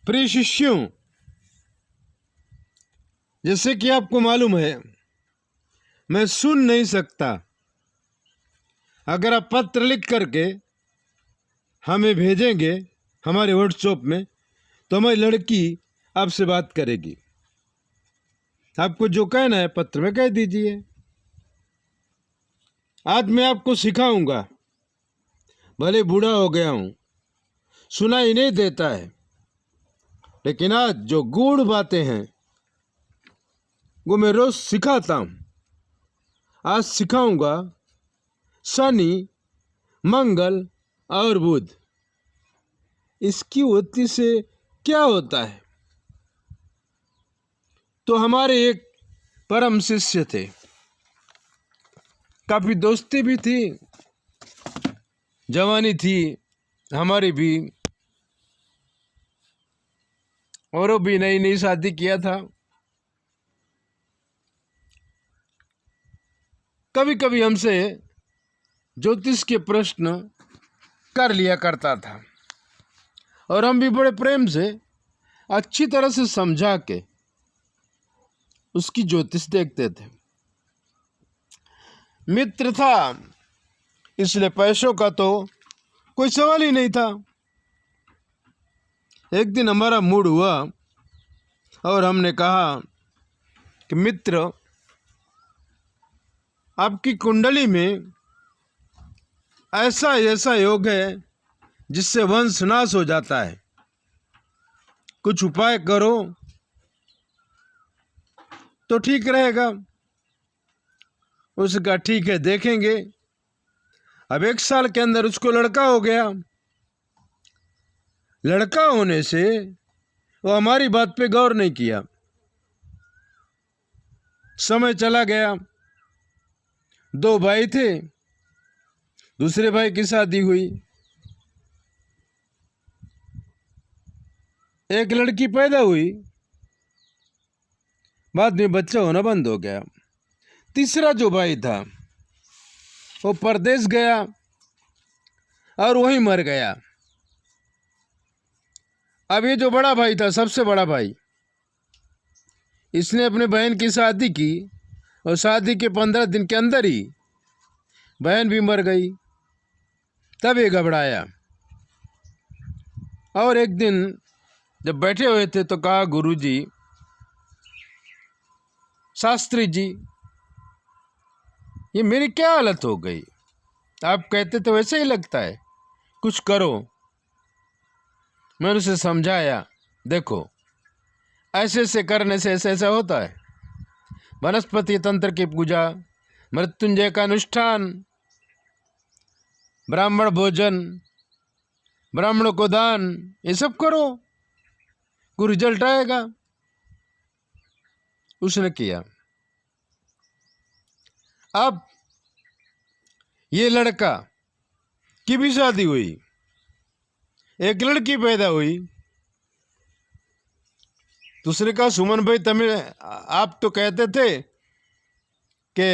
प्रिय शिष्यों, जैसे कि आपको मालूम है, मैं सुन नहीं सकता। अगर आप पत्र लिख करके हमें भेजेंगे हमारे व्हाट्सएप में, तो हमारी लड़की आपसे बात करेगी। आपको जो कहना है पत्र में कह दीजिए। आज मैं आपको सिखाऊंगा। भले बूढ़ा हो गया हूं, सुनाई नहीं देता है, लेकिन आज जो गूढ़ बातें हैं वो मैं रोज सिखाता हूं। आज सिखाऊंगा शनि, मंगल और बुध, इसकी युति से क्या होता है। तो हमारे एक परम शिष्य थे, काफी दोस्ती भी थी, जवानी थी हमारी भी, और वो भी नई नई शादी किया था। कभी कभी हमसे ज्योतिष के प्रश्न कर लिया करता था, और हम भी बड़े प्रेम से अच्छी तरह से समझा के उसकी ज्योतिष देखते थे। मित्र था, इसलिए पैसों का तो कोई सवाल ही नहीं था। एक दिन हमारा मूड हुआ और हमने कहा कि मित्र, आपकी कुंडली में ऐसा ऐसा योग है जिससे वंश नाश हो जाता है, कुछ उपाय करो तो ठीक रहेगा। उसका ठीक है, देखेंगे। अब 1 साल के अंदर उसको लड़का हो गया। लड़का होने से वो हमारी बात पे गौर नहीं किया। समय चला गया। 2 भाई थे, दूसरे भाई की शादी हुई, एक लड़की पैदा हुई, बाद में बच्चा होना बंद हो गया। तीसरा जो भाई था वो परदेश गया और वहीं मर गया। अब ये जो बड़ा भाई था, सबसे बड़ा भाई, इसने अपने बहन की शादी की और शादी के 15 दिन के अंदर ही बहन भी मर गई। तब ये घबराया और एक दिन जब बैठे हुए थे तो कहा, गुरुजी, शास्त्री जी, ये मेरी क्या हालत हो गई? आप कहते तो वैसे ही लगता है, कुछ करो। मैंने उसे समझाया, देखो, ऐसे ऐसे करने से ऐसा ऐसा होता है। वनस्पति तंत्र की पूजा, मृत्युंजय का अनुष्ठान, ब्राह्मण भोजन, ब्राह्मणों को दान, ये सब करो, कोई रिजल्ट आएगा। उसने किया। अब ये लड़का की भी शादी हुई, एक लड़की पैदा हुई। दूसरे का, सुमन भाई, तमें आप तो कहते थे कि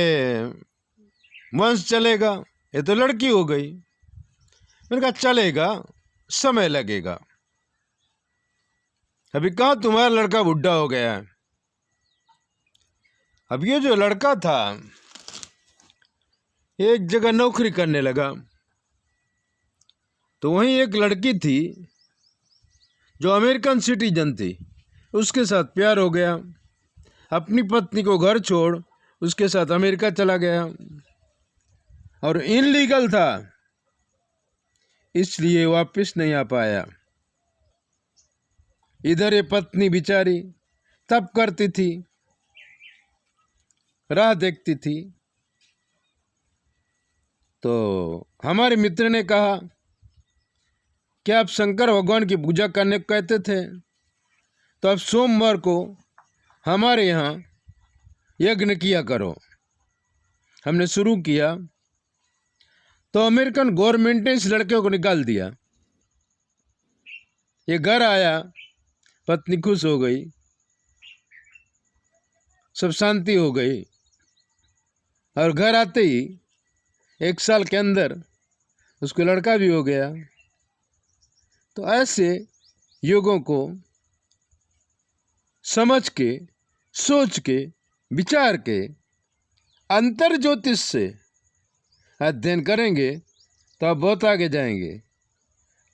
वंश चलेगा, ये तो लड़की हो गई। मैंने कहा चलेगा, समय लगेगा। अभी कहाँ तुम्हारा लड़का बुढ़ा हो गया है। अब ये जो लड़का था एक जगह नौकरी करने लगा, तो वहीं एक लड़की थी जो अमेरिकन सिटीजन थी, उसके साथ प्यार हो गया। अपनी पत्नी को घर छोड़ उसके साथ अमेरिका चला गया, और इनलीगल था, इसलिए वापस नहीं आ पाया। इधर ये पत्नी बेचारी तप करती थी, राह देखती थी। तो हमारे मित्र ने कहा, क्या आप शंकर भगवान की पूजा करने को कहते थे, तो अब सोमवार को हमारे यहाँ यज्ञ किया करो। हमने शुरू किया तो अमेरिकन गवर्नमेंट ने इस लड़के को निकाल दिया। ये घर आया, पत्नी खुश हो गई, सब शांति हो गई, और घर आते ही 1 साल के अंदर उसको लड़का भी हो गया। तो ऐसे योगों को समझ के, सोच के, विचार के, अंतर ज्योतिष से अध्ययन करेंगे तो आप बहुत आगे जाएंगे।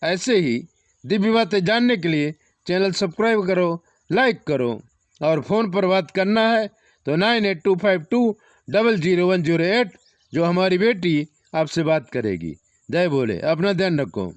ऐसे ही दिव्य बातें जानने के लिए चैनल सब्सक्राइब करो, लाइक करो, और फ़ोन पर बात करना है तो 9825200108 जो हमारी बेटी आपसे बात करेगी। जय भोले, अपना ध्यान रखो।